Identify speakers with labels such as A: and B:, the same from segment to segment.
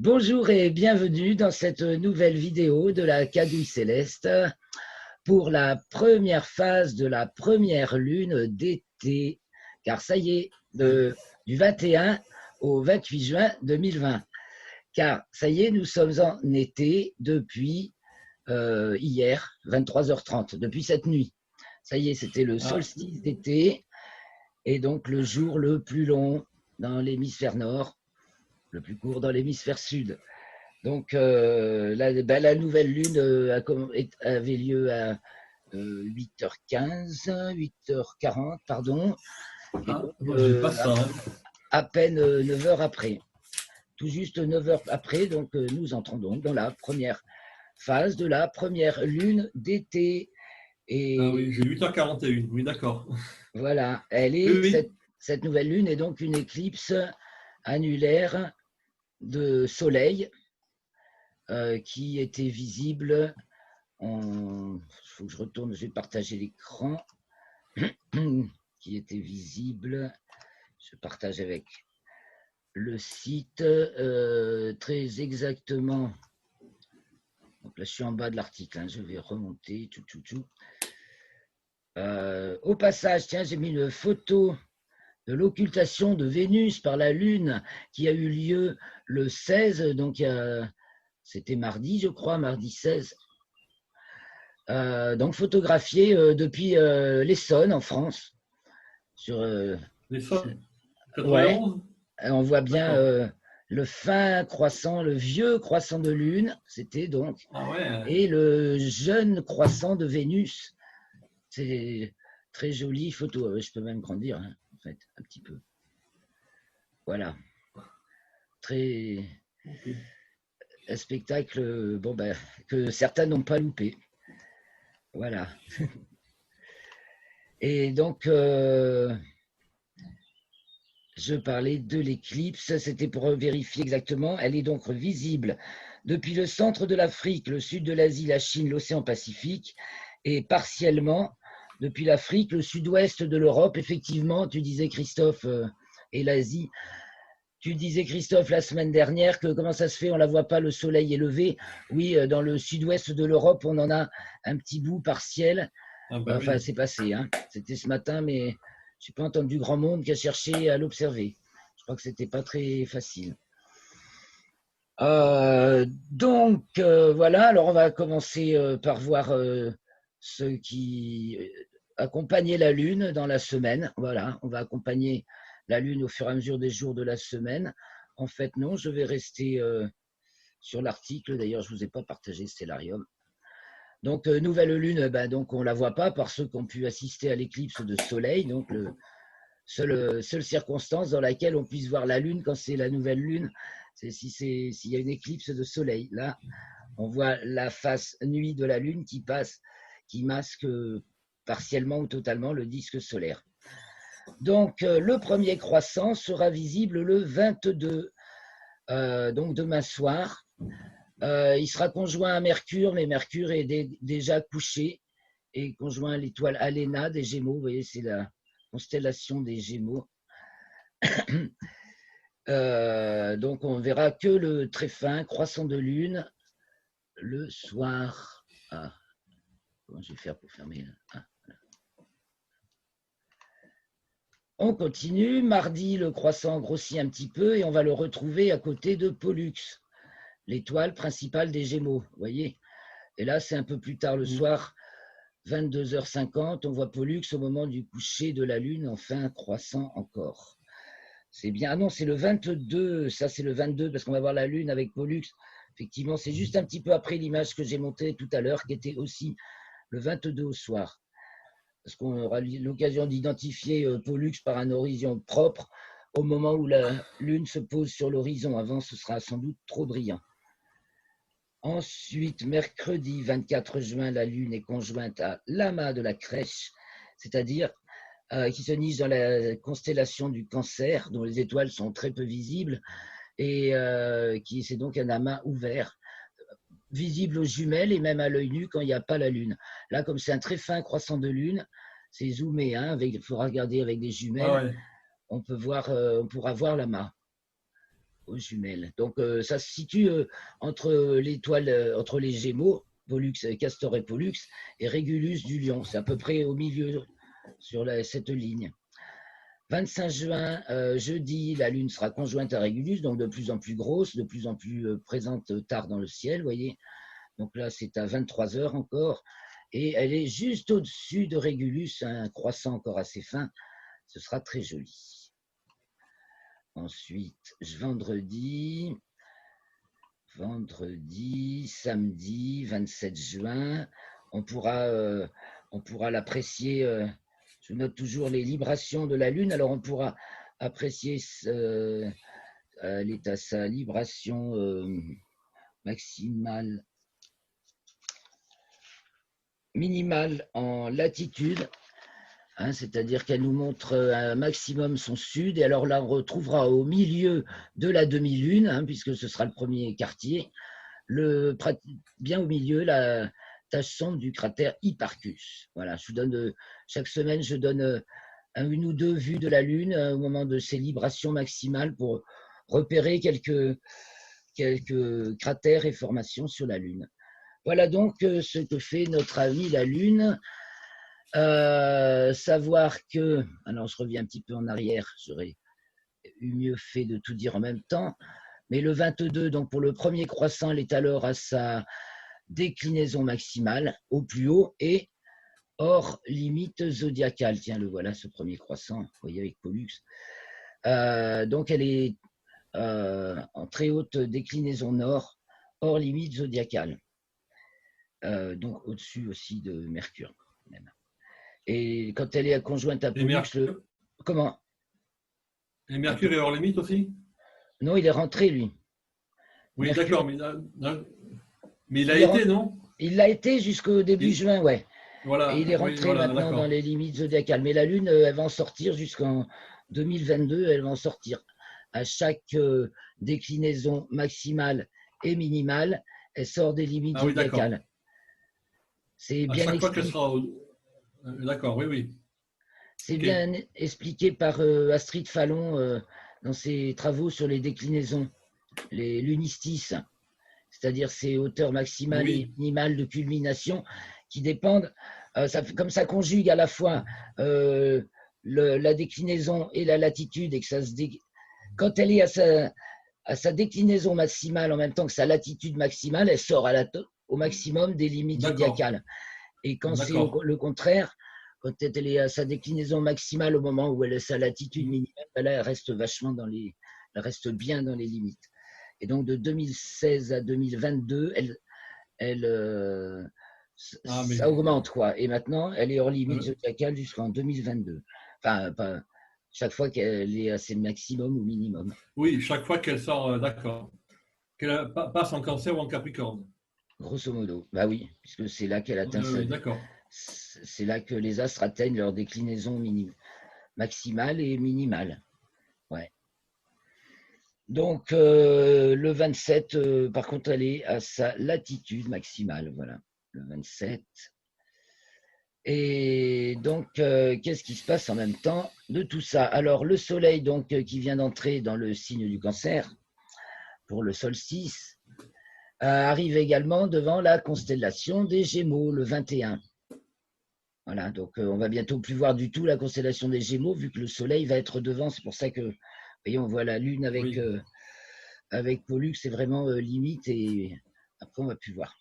A: Bonjour et bienvenue dans cette nouvelle vidéo de la Cagouille Céleste pour la première phase de la première lune d'été. Car ça y est, du 21 au 28 juin 2020. Car ça y est, nous sommes en été depuis hier, 23h30, depuis cette nuit. Ça y est, c'était le solstice d'été et donc le jour le plus long dans l'hémisphère nord, le plus court dans l'hémisphère sud. Donc, la nouvelle lune avait lieu à 8h15, 8h40, pardon, et donc,
B: pas ça.
A: à peine 9 heures après. Tout juste 9 heures après, donc nous entrons donc dans la première phase de la première lune d'été. Et
B: oui, j'ai 8h41, oui, d'accord.
A: voilà,
B: Oui.
A: cette nouvelle lune est donc une éclipse annulaire de soleil qui était visible. Il faut que je retourne, je vais partager l'écran qui était visible. Je partage avec le site très exactement. Donc là, je suis en bas de l'article, hein, je vais remonter. Au passage, tiens, j'ai mis une photo de l'occultation de Vénus par la Lune qui a eu lieu le 16, donc c'était mardi, je crois, mardi 16. Donc photographié depuis l'Essonne en France. Sur,
B: L'Essonne,
A: ouais,
B: 91.
A: on voit bien
B: D'accord.
A: le fin croissant, le vieux croissant de Lune, c'était donc,
B: Ah ouais.
A: et le jeune croissant de Vénus. C'est très jolie photo. Je peux même grandir, hein, en fait, un petit peu. Voilà. Très
B: Okay.
A: un spectacle que certains n'ont pas loupé. Voilà. Et donc, je parlais de l'éclipse, c'était pour vérifier exactement. Elle est donc visible depuis le centre de l'Afrique, le sud de l'Asie, la Chine, l'océan Pacifique, et partiellement depuis l'Afrique, le sud-ouest de l'Europe. Effectivement, tu disais, Christophe, et l'Asie. Tu disais, Christophe, la semaine dernière, que comment ça se fait, on ne la voit pas, le soleil est levé. Oui, dans le sud-ouest de l'Europe, on en a un petit bout partiel.
B: Ah bah
A: Enfin,
B: oui.
A: c'est passé, hein. C'était ce matin, mais je n'ai pas entendu grand monde qui a cherché à l'observer. Je crois que c'était pas très facile. Voilà, alors on va commencer par voir ce qui accompagnait la Lune dans la semaine. Voilà, on va accompagner la Lune au fur et à mesure des jours de la semaine. En fait, non, je vais rester sur l'article. D'ailleurs, je ne vous ai pas partagé Stellarium. Donc, nouvelle lune, donc on ne la voit pas par ceux qui ont pu assister à l'éclipse de soleil. Donc, seule circonstance dans laquelle on puisse voir la lune quand c'est la nouvelle lune, c'est s'il y a une éclipse de soleil. Là, on voit la face nuit de la lune qui masque partiellement ou totalement le disque solaire. Donc, le premier croissant sera visible le 22, donc demain soir. Il sera conjoint à Mercure, mais Mercure est déjà couché et conjoint à l'étoile Aléna des Gémeaux. Vous voyez, c'est la constellation des Gémeaux. Donc, on verra que le très fin croissant de lune le soir. Ah, comment je vais faire pour fermer là? On continue. Mardi, le croissant grossit un petit peu et on va le retrouver à côté de Pollux, l'étoile principale des Gémeaux. Vous voyez? Et là, c'est un peu plus tard le soir, 22h50, on voit Pollux au moment du coucher de la Lune, enfin croissant encore. C'est bien. Ah non, c'est le 22, ça c'est le 22, parce qu'on va voir la Lune avec Pollux. Effectivement, c'est juste un petit peu après l'image que j'ai montrée tout à l'heure, qui était aussi le 22 au soir. Parce qu'on aura l'occasion d'identifier Pollux par un horizon propre au moment où la Lune se pose sur l'horizon. Avant, ce sera sans doute trop brillant. Ensuite, mercredi 24 juin, la Lune est conjointe à l'amas de la Crèche, c'est-à-dire qui se niche dans la constellation du Cancer, dont les étoiles sont très peu visibles, et qui c'est donc un amas ouvert, visible aux jumelles et même à l'œil nu quand il n'y a pas la Lune. Là, comme c'est un très fin croissant de Lune, c'est zoomé, hein, il faudra regarder avec des jumelles,
B: Ah ouais.
A: on pourra voir l'amas. aux jumelles. Donc, ça se situe entre l'étoile, entre les Gémeaux, Pollux, Castor et Pollux, et Régulus du Lion. C'est à peu près au milieu sur cette ligne. 25 juin, jeudi, la Lune sera conjointe à Régulus, donc de plus en plus grosse, de plus en plus présente tard dans le ciel, vous voyez. Donc là, c'est à 23 heures encore. Et elle est juste au-dessus de Régulus, un croissant encore assez fin. Ce sera très joli. Ensuite, vendredi, samedi, 27 juin, on pourra l'apprécier. Je note toujours les librations de la Lune. Alors, on pourra apprécier l'état, sa libration maximale, minimale en latitude. Hein, c'est-à-dire qu'elle nous montre un maximum son sud, et alors là on retrouvera au milieu de la demi-lune, hein, puisque ce sera le premier quartier, bien au milieu la tache sombre du cratère Hipparchus. Voilà, chaque semaine je donne une ou deux vues de la Lune au moment de ses librations maximales pour repérer quelques cratères et formations sur la Lune. Voilà donc ce que fait notre amie la Lune. Savoir que, alors je reviens un petit peu en arrière, j'aurais eu mieux fait de tout dire en même temps, mais le 22, donc pour le premier croissant, elle est alors à sa déclinaison maximale, au plus haut, et hors limite zodiacale. Tiens, le voilà, ce premier croissant, vous voyez, avec Pollux. Donc elle est en très haute déclinaison nord, hors limite zodiacale. Donc au-dessus aussi de Mercure, même. Et quand elle est conjointe à Pollux, comment?
B: Et Mercure est hors limite aussi?
A: Non, il est rentré, lui.
B: Oui, d'accord, mais il a été, non?
A: Il l'a été jusqu'au début juin, ouais.
B: Voilà,
A: et il est rentré maintenant dans les limites zodiacales. Mais la Lune, elle va en sortir jusqu'en 2022, elle va en sortir. À chaque déclinaison maximale et minimale, elle sort des limites zodiacales.
B: C'est bien expliqué. Fois qu'elle sera D'accord, oui.
A: C'est bien expliqué par Astrid Fallon dans ses travaux sur les déclinaisons, les lunistices, c'est-à-dire ces hauteurs maximales et minimales de culmination qui dépendent, comme ça conjugue à la fois la déclinaison et la latitude, et que quand elle est à sa déclinaison maximale en même temps que sa latitude maximale, elle sort au maximum des limites zodiacales. Et quand c'est le contraire, quand elle est à sa déclinaison maximale au moment où elle est à sa latitude minimale, là, elle reste elle reste bien dans les limites. Et donc de 2016 à 2022, ça augmente, quoi. Et maintenant, elle est hors limite zodiacale jusqu'en 2022. Enfin, chaque fois qu'elle est à ses maximum ou minimum.
B: Oui, chaque fois qu'elle sort, d'accord. Qu'elle passe en Cancer ou en Capricorne.
A: Grosso modo, bah oui, puisque c'est là qu'elle atteint c'est là que les astres atteignent leur déclinaison maximale et minimale. Ouais. Donc, le 27, par contre, elle est à sa latitude maximale. Voilà, le 27. Et donc, qu'est-ce qui se passe en même temps de tout ça? Alors, le Soleil, donc, qui vient d'entrer dans le signe du Cancer, pour le solstice, arrive également devant la constellation des Gémeaux, le 21. Voilà, donc on va bientôt plus voir du tout la constellation des Gémeaux, vu que le Soleil va être devant. C'est pour ça que, vous voyez, on voit la Lune avec Pollux, c'est vraiment limite, et après on va plus voir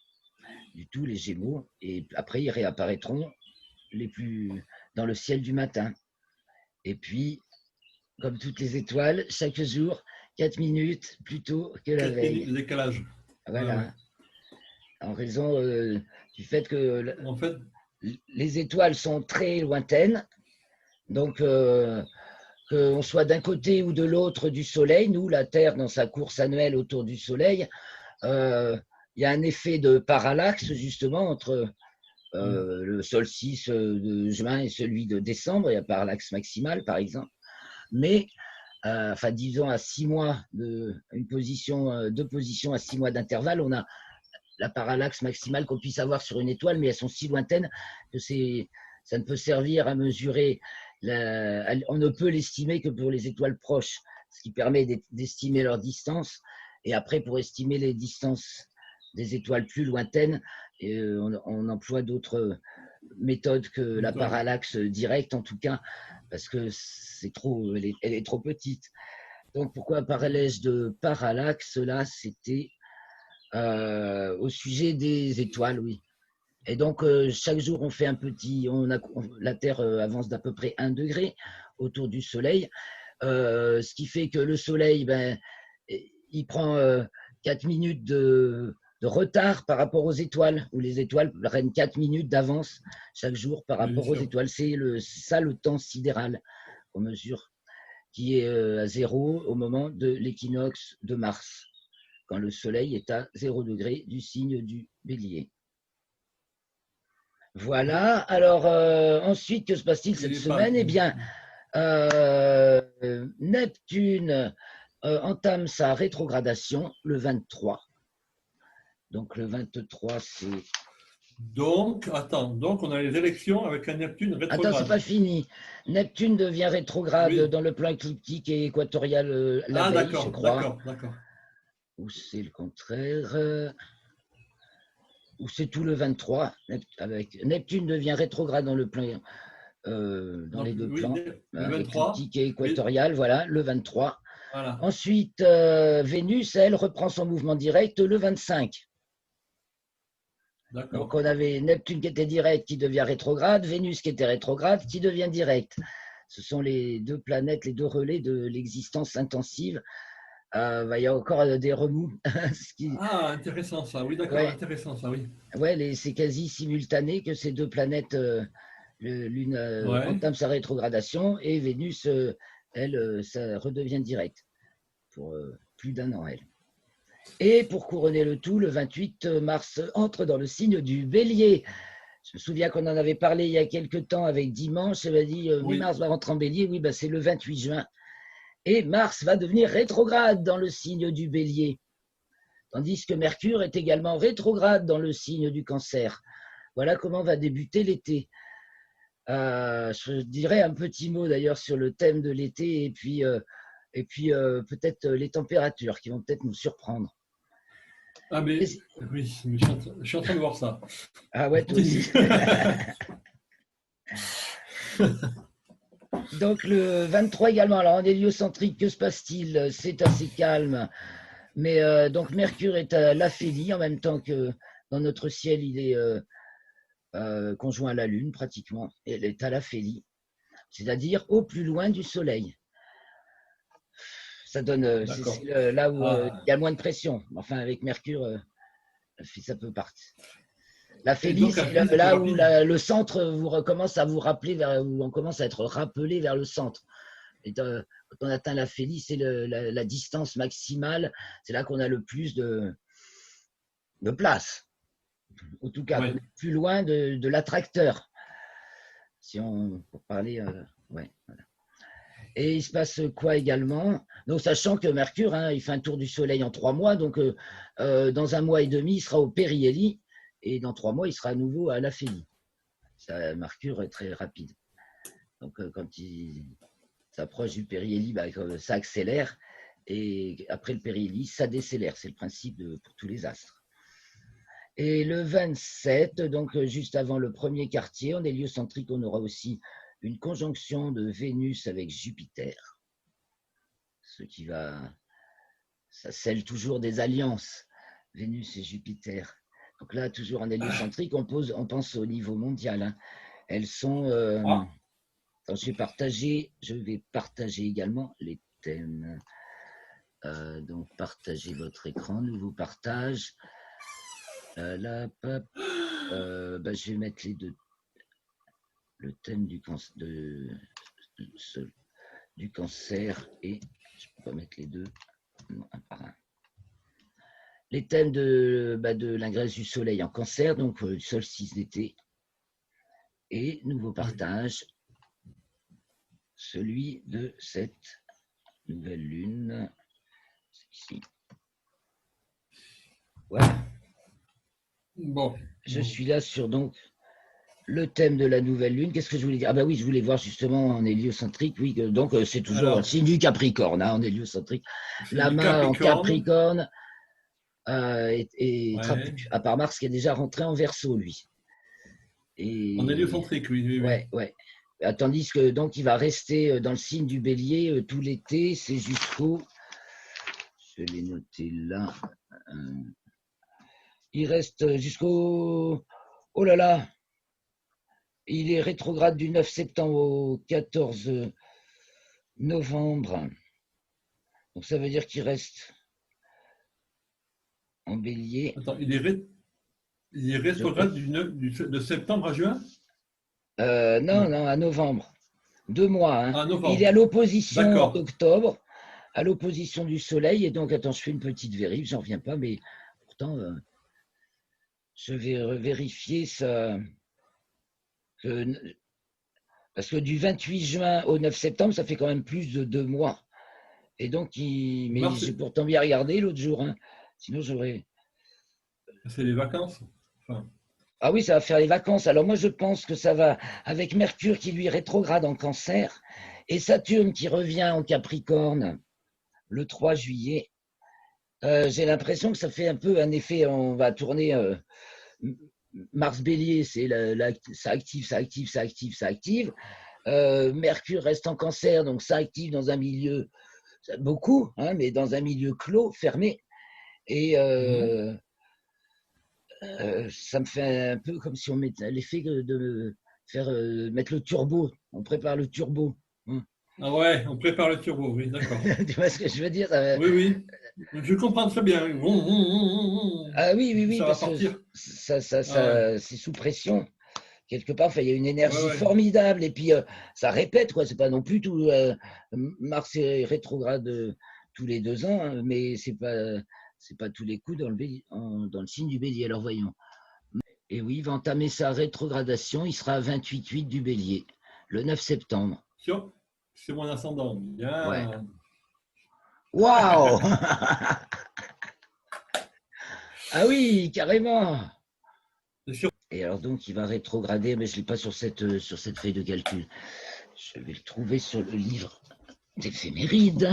A: du tout les Gémeaux, et après ils réapparaîtront dans le ciel du matin. Et puis, comme toutes les étoiles, chaque jour, 4 minutes plus tôt que la veille. 4
B: minutes de décalage.
A: Voilà. En raison du fait que les étoiles sont très lointaines, donc qu'on soit d'un côté ou de l'autre du Soleil, nous, la Terre, dans sa course annuelle autour du Soleil, il y a un effet de parallaxe, justement, entre le solstice de juin et celui de décembre. Il y a parallaxe maximal, par exemple. Mais, disons, à 6 mois, deux positions à 6 mois d'intervalle, on a la parallaxe maximale qu'on puisse avoir sur une étoile, mais elles sont si lointaines que ça ne peut servir à mesurer. On ne peut l'estimer que pour les étoiles proches. ce qui permet d'estimer leur distance. Et après, pour estimer les distances des étoiles plus lointaines, on emploie d'autres méthodes que la parallaxe directe, en tout cas, parce que elle est trop petite. Donc, pourquoi parallaxe de parallaxe? Là, c'était au sujet des étoiles, oui. Et donc, chaque jour, on fait la Terre avance d'à peu près 1 degré autour du Soleil, ce qui fait que le Soleil, il prend 4 minutes de retard par rapport aux étoiles, où les étoiles prennent 4 minutes d'avance chaque jour par rapport aux étoiles. C'est ça le temps sidéral qu'on mesure, qui est à 0 au moment de l'équinoxe de Mars, quand le Soleil est à 0 degré du signe du Bélier. Voilà. Alors, ensuite, que se passe-t-il cette semaine? Eh bien, Neptune entame sa rétrogradation le 23. Donc, le 23, c'est...
B: Donc, on a les élections avec un Neptune rétrograde.
A: Attends, c'est pas fini. Neptune devient rétrograde dans le plan écliptique et équatorial la veille, je crois.
B: D'accord.
A: Ou c'est le contraire. Ou c'est tout le 23. Neptune devient rétrograde dans le plan, dans les deux plans,
B: le 23,
A: écliptique et équatorial, voilà, le 23.
B: Voilà.
A: Ensuite, Vénus, elle, reprend son mouvement direct le 25. Donc, on avait Neptune qui était direct, qui devient rétrograde, Vénus qui était rétrograde, qui devient direct. Ce sont les deux planètes, les deux relais de l'existence intensive. Il y a encore des remous.
B: Intéressant ça, oui, d'accord, intéressant ça, oui.
A: Ouais, c'est quasi simultané que ces deux planètes, l'une entame sa rétrogradation et Vénus, elle, ça redevient direct pour plus d'1 an, elle. Et pour couronner le tout, le 28 mars entre dans le signe du Bélier. Je me souviens qu'on en avait parlé il y a quelques temps avec Dimanche. Elle m'a dit Mars va rentrer en Bélier. Oui, c'est le 28 juin. Et Mars va devenir rétrograde dans le signe du Bélier. Tandis que Mercure est également rétrograde dans le signe du Cancer. Voilà comment va débuter l'été. Je dirais un petit mot d'ailleurs sur le thème de l'été et puis peut-être les températures qui vont peut-être nous surprendre.
B: Oui, je suis en train de voir ça.
A: Ah ouais, toi aussi. Donc le 23 également, alors en héliocentrique, que se passe-t-il? C'est assez calme, mais donc Mercure est à l'aphélie en même temps que dans notre ciel, il est conjoint à la Lune pratiquement, elle est à l'aphélie, c'est-à-dire au plus loin du Soleil. Ça donne, c'est là où il y a moins de pression. Enfin, avec Mercure, ça peut partir. L'aphélie, c'est là où le centre commence à vous rappeler, où on commence à être rappelé vers le centre. Et quand on atteint l'aphélie, c'est la distance maximale. C'est là qu'on a le plus de place. En tout cas, plus loin de l'attracteur. Pour parler, voilà. Et il se passe quoi également? Donc, sachant que Mercure, il fait un tour du Soleil en 3 mois, donc dans 1 mois et demi, il sera au périhélie, et dans 3 mois, il sera à nouveau à l'aphélie. Mercure est très rapide. Donc, quand il s'approche du périhélie, ça accélère, et après le périhélie, ça décélère. C'est le principe pour tous les astres. Et le 27, donc juste avant le premier quartier, en héliocentrique, on aura aussi une conjonction de Vénus avec Jupiter, ça scelle toujours des alliances, Vénus et Jupiter. Donc là, toujours en héliocentrique, on pense au niveau mondial. Elles sont... je vais partager également les thèmes. Donc, partagez votre écran, nouveau partage. Là, je vais mettre les deux. Le thème du cancer et je peux pas mettre les deux un par un. Les thèmes de l'ingresse du soleil en cancer, donc solstice d'été et nouveau partage, celui de cette nouvelle lune. Ici. Voilà.
B: Bon.
A: Je suis là sur donc le thème de la nouvelle lune. Qu'est-ce que je voulais dire? Ah bah oui, je voulais voir justement en héliocentrique. Oui, donc c'est toujours le
B: Alors,
A: signe du Capricorne, hein, en héliocentrique.
B: c'est du
A: Lama en
B: Capricorne.
A: Capricorne
B: Ouais.
A: à part Mars qui est déjà rentré en Verseau, lui.
B: En
A: Et
B: héliocentrique, oui, oui, oui.
A: ouais, ouais. Tandis que donc il va rester dans le signe du Bélier tout l'été, c'est jusqu'au. Je l'ai noté là. euh, il reste jusqu'au. Oh là là, il est rétrograde du 9 septembre au 14 novembre. Donc ça veut dire qu'il reste en Bélier.
B: Attends, il est
A: Je
B: rétrograde
A: crois.
B: de septembre à juin?
A: Non,
B: Non.
A: non, à novembre. 2 mois. Hein.
B: Ah,
A: Il est à
B: novembre.
A: l'opposition en
B: D'accord.
A: octobre, à l'opposition du Soleil. Et donc, attends, je fais une petite vérif, j'en reviens pas, mais pourtant, je vais vérifier ça. Que, parce que du 28 juin au 9 septembre, ça fait quand même plus de 2 mois. Et donc, mais
B: Mars,
A: j'ai pourtant bien regardé l'autre jour. Hein. Sinon, j'aurais.
B: c'est les vacances. Enfin,
A: Ah oui, ça va faire les vacances. Alors moi, je pense que ça va, avec Mercure qui lui rétrograde en Cancer et Saturne qui revient en Capricorne le 3 juillet, j'ai l'impression que ça fait un peu un effet, on va tourner Mars Bélier, c'est ça active, ça active, ça active, ça active. Mercure reste en Cancer, donc ça active dans un milieu, beaucoup, hein, mais dans un milieu clos, fermé. Et
B: mhm.
A: ça me fait un peu comme si on mettait l'effet de faire mettre le turbo. On prépare le turbo. Hein.
B: Ah ouais, on prépare le turbo, oui, d'accord.
A: Tu vois ce que je veux dire?
B: Oui, oui. Je comprends très bien.
A: Ah oui,
B: Et
A: oui,
B: puis
A: oui,
B: ça va
A: parce que
B: partir. Ah ouais,
A: c'est sous pression. Quelque part, enfin, il y a une
B: ouais,
A: énergie
B: ouais.
A: formidable. Et puis, ça répète, quoi. C'est pas non plus tout. Mars est rétrograde tous les 2 ans, hein, mais c'est pas tous les coups dans dans le signe du Bélier. Alors, voyons. Et oui, il va entamer sa rétrogradation. Il sera à 28,8 du Bélier, le 9 septembre.
B: Tiens, c'est mon ascendant.
A: Ouais.
B: Bien.
A: Waouh! Ah oui, carrément!
B: C'est sûr.
A: Et alors, donc, il va rétrograder, mais je ne l'ai pas sur cette feuille de calcul. Je vais le trouver sur le livre d'éphéméride.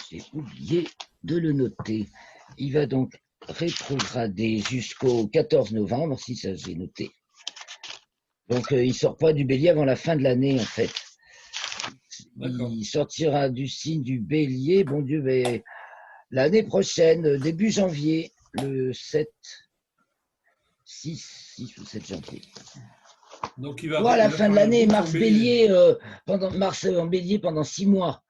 A: J'ai oublié de le noter. Il va donc rétrograder jusqu'au 14 novembre, si ça j'ai noté. Donc il ne sort pas du Bélier avant la fin de l'année, en fait.
B: D'accord.
A: Il sortira du signe du Bélier, bon Dieu, mais l'année prochaine, début janvier, le 6 ou 7 janvier.
B: Donc
A: Ou à la
B: il va
A: fin de
B: faire un
A: l'année,
B: bond en
A: Mars
B: bélier.
A: Bélier, Mars en Bélier pendant 6 mois.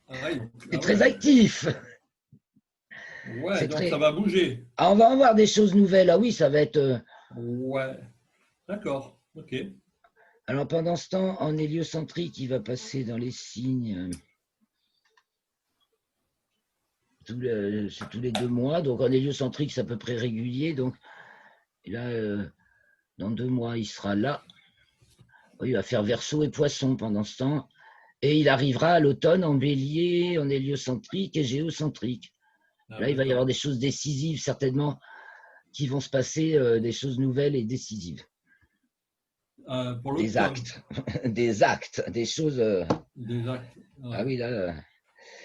B: Ah, ouais.
A: C'est
B: Ah
A: très
B: ouais.
A: actif.
B: Ouais,
A: C'est
B: donc ça
A: très.
B: va bouger.
A: Ah, on va avoir des choses nouvelles. Ah oui, ça va être.
B: Ouais. D'accord. Ok.
A: Alors pendant ce temps, en héliocentrique, il va passer dans les signes c'est tous les 2 mois. Donc en héliocentrique, c'est à peu près régulier. Donc et là, dans 2 mois, il sera là. Il va faire Verseau et Poisson pendant ce temps. Et il arrivera à l'automne en bélier, en héliocentrique et géocentrique.
B: Ah,
A: Là, il va y avoir
B: d'accord.
A: des choses décisives, certainement, qui vont se passer, des choses nouvelles et décisives.
B: Pour
A: Des
B: l'automne,
A: actes, des actes, des choses.
B: des actes.
A: Ah
B: Ouais.
A: oui, là. Et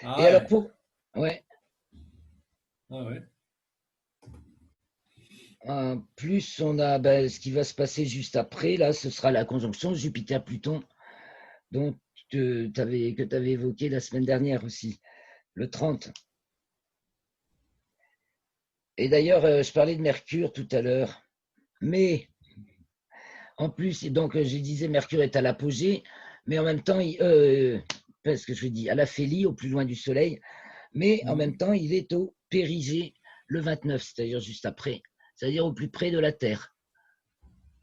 B: Ah
A: alors,
B: ouais.
A: ouais,
B: Ah ouais.
A: en plus, on a ce qui va se passer juste après, là, ce sera la conjonction Jupiter-Pluton, dont que tu avais évoqué la semaine dernière aussi, le 30. Et d'ailleurs, je parlais de Mercure tout à l'heure, mais en plus, donc, je disais Mercure est à l'apogée, mais en même temps, parce que je dis à l'aphélie, au plus loin du Soleil, mais en même
B: Mhm.
A: temps, il est au périgée le 29, c'est-à-dire juste après, c'est-à-dire au plus près de la Terre.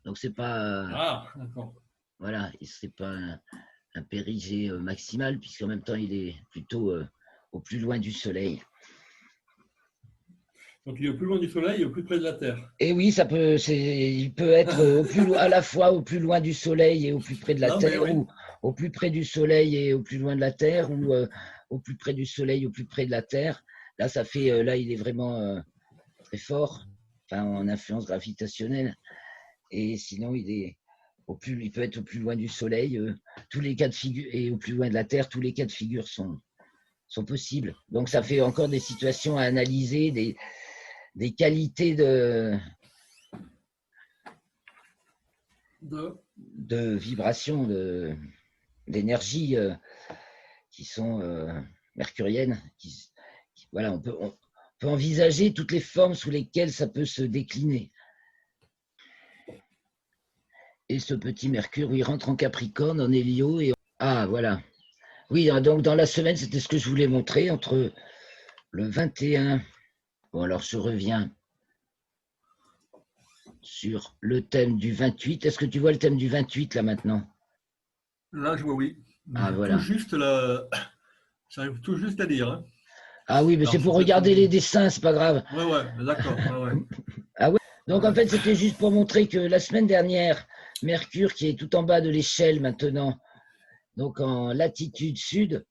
A: Donc, c'est pas.
B: Ah, d'accord.
A: Voilà, c'est pas un périgée maximal, puisqu'en même temps, il est plutôt au plus loin du Soleil.
B: Donc il est au plus loin du soleil et au plus près de la Terre.
A: Et oui, il peut être à la fois au plus loin du Soleil et au plus près de la
B: Non, mais
A: Terre,
B: oui.
A: ou au plus près du Soleil et au plus loin de la Terre, ou au plus près du Soleil, au plus près de la Terre. Là, là, il est vraiment très fort, enfin, en influence gravitationnelle. Et sinon, il peut être au plus loin du Soleil. Tous les cas de figure, et au plus loin de la Terre, tous les cas de figure sont possibles. Donc, ça fait encore des situations à analyser, des qualités de vibration, d'énergie qui sont mercuriennes. Voilà, on peut envisager toutes les formes sous lesquelles ça peut se décliner. Et ce petit Mercure, il rentre en Capricorne, en Hélio. Ah, voilà. Oui, donc dans la semaine, c'était ce que je voulais montrer, entre le 21. Bon, alors je reviens sur le thème du 28. Est-ce que tu vois le thème du 28 là maintenant?
B: Là, je vois oui.
A: Ah, voilà.
B: J'arrive tout juste à lire. Hein.
A: Ah oui, mais c'est pour regarder les dessins, c'est pas grave.
B: Ouais, d'accord. Ouais.
A: Ah ouais. Donc en fait, c'était juste pour montrer que la semaine dernière, Mercure, qui est tout en bas de l'échelle maintenant, donc en latitude sud,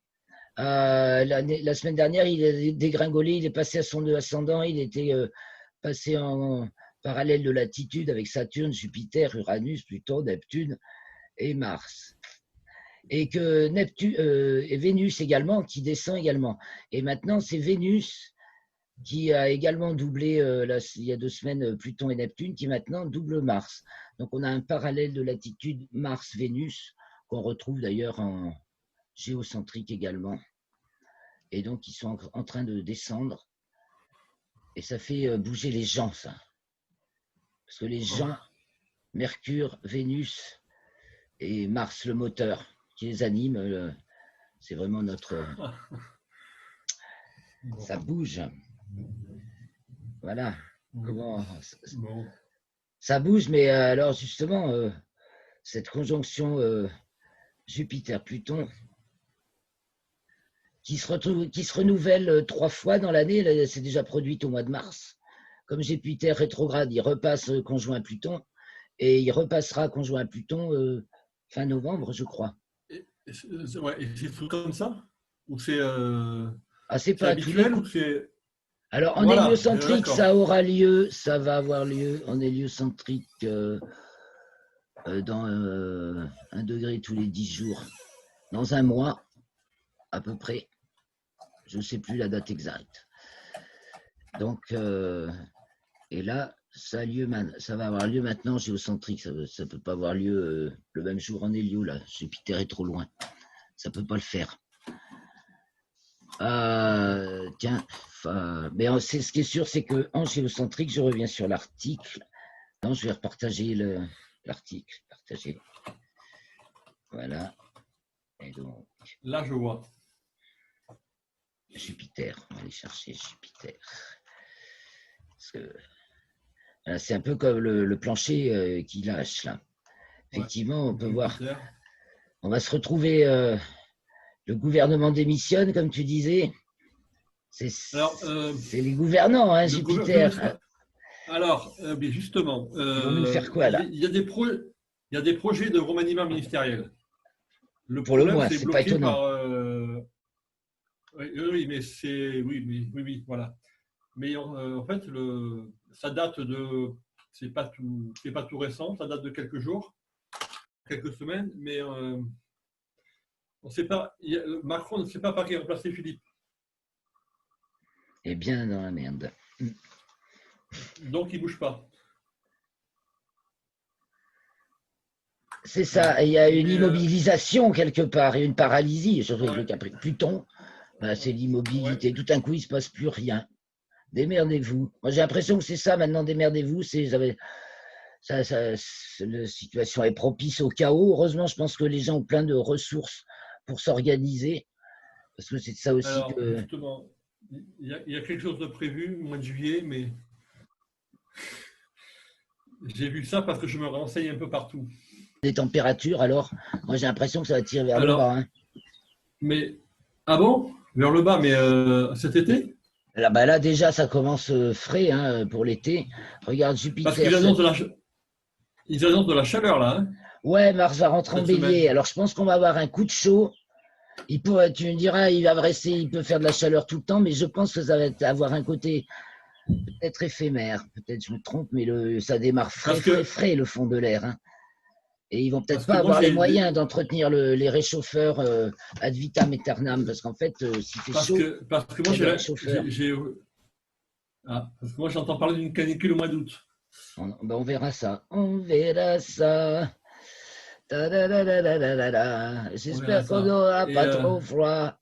A: la semaine dernière, il est dégringolé, il est passé à son ascendant, il était passé en parallèle de latitude avec Saturne, Jupiter, Uranus, Pluton, Neptune et Mars. Et que Neptune et Vénus également, qui descend également. Et maintenant, c'est Vénus qui a également doublé, il y a 2 semaines, Pluton et Neptune, qui maintenant double Mars. Donc on a un parallèle de latitude Mars-Vénus, qu'on retrouve d'ailleurs en géocentrique également. Et donc ils sont en train de descendre. Et ça fait bouger les gens, ça. Parce que les gens, Mercure, Vénus et Mars, le moteur, qui les anime, c'est vraiment notre... Ça bouge. Voilà. Comment... Ça bouge, mais alors justement, cette conjonction Jupiter-Pluton, qui se renouvelle 3 fois dans l'année, c'est déjà produite au mois de mars. Comme Jupiter rétrograde, il repasse conjoint à Pluton, et il repassera conjoint à Pluton fin novembre, je crois.
B: Et c'est tout comme ça? Ou c'est
A: pas
B: habituel ou c'est...
A: Alors, en héliocentrique, ça aura lieu, ça va avoir lieu en héliocentrique dans 1 degré tous les 10 jours, dans 1 mois, à peu près. Je ne sais plus la date exacte. Donc, et là, ça va avoir lieu maintenant géocentrique. Ça ne peut pas avoir lieu le même jour en hélio, là. Jupiter est trop loin. Ça ne peut pas le faire. Tiens, mais ce qui est sûr, c'est qu'en géocentrique, je reviens sur l'article. Non, je vais repartager l'article. Partager. Voilà. Et donc.
B: Là, je vois.
A: Jupiter. On va aller chercher Jupiter. C'est un peu comme le plancher qui lâche, là. Effectivement, on peut voir. On va se retrouver. Le gouvernement démissionne, comme tu disais. C'est les gouvernants, hein, Jupiter.
B: Alors, justement,
A: ils vont nous faire quoi, là?
B: Il y a des projets de remaniement ministériel.
A: Pour le moins, c'est pas étonnant.
B: Oui, mais oui, voilà. Mais en fait, ça date de, c'est pas tout récent, ça date de quelques jours, quelques semaines, mais on ne sait pas. Macron ne sait pas par qui remplacer Philippe.
A: Eh bien dans la merde.
B: Donc il bouge pas.
A: C'est ça. Il y a une immobilisation quelque part et une paralysie. Surtout avec le Capricorne. Pluton, c'est l'immobilité. Ouais. Tout d'un coup, il ne se passe plus rien. Démerdez-vous. Moi, j'ai l'impression que c'est ça maintenant. Démerdez-vous. La situation est propice au chaos. Heureusement, je pense que les gens ont plein de ressources pour s'organiser. Parce que c'est ça aussi.
B: Alors, justement, il y a quelque chose de prévu au mois de juillet, mais j'ai vu ça parce que je me renseigne un peu partout.
A: Des températures, alors, moi j'ai l'impression que ça va tirer vers le bas. Hein.
B: Mais, ah bon? Vers le bas, mais cet été?
A: Là, déjà, ça commence frais hein, pour l'été. Regarde Jupiter.
B: Parce qu'ils annoncent de la chaleur, là. Hein,
A: ouais, Mars va rentrer en bélier. Alors, je pense qu'on va avoir un coup de chaud. Tu me diras, il va rester, il peut faire de la chaleur tout le temps, mais je pense que ça va avoir un côté peut-être éphémère, peut-être je me trompe, mais ça démarre frais,
B: Parce
A: frais,
B: que,
A: frais le fond de l'air. Hein. Et ils vont peut-être
B: parce que
A: pas
B: moi,
A: avoir les moyens d'entretenir les réchauffeurs ad vitam aeternam, parce qu'en fait, s'il fait chaud,
B: parce que moi,
A: il y a des réchauffeurs.
B: parce que moi, j'entends parler d'une canicule au mois d'août.
A: Ben, on verra ça. On verra ça.
B: On verra
A: J'espère qu'on
B: ça.
A: n'aura
B: Et
A: pas trop froid.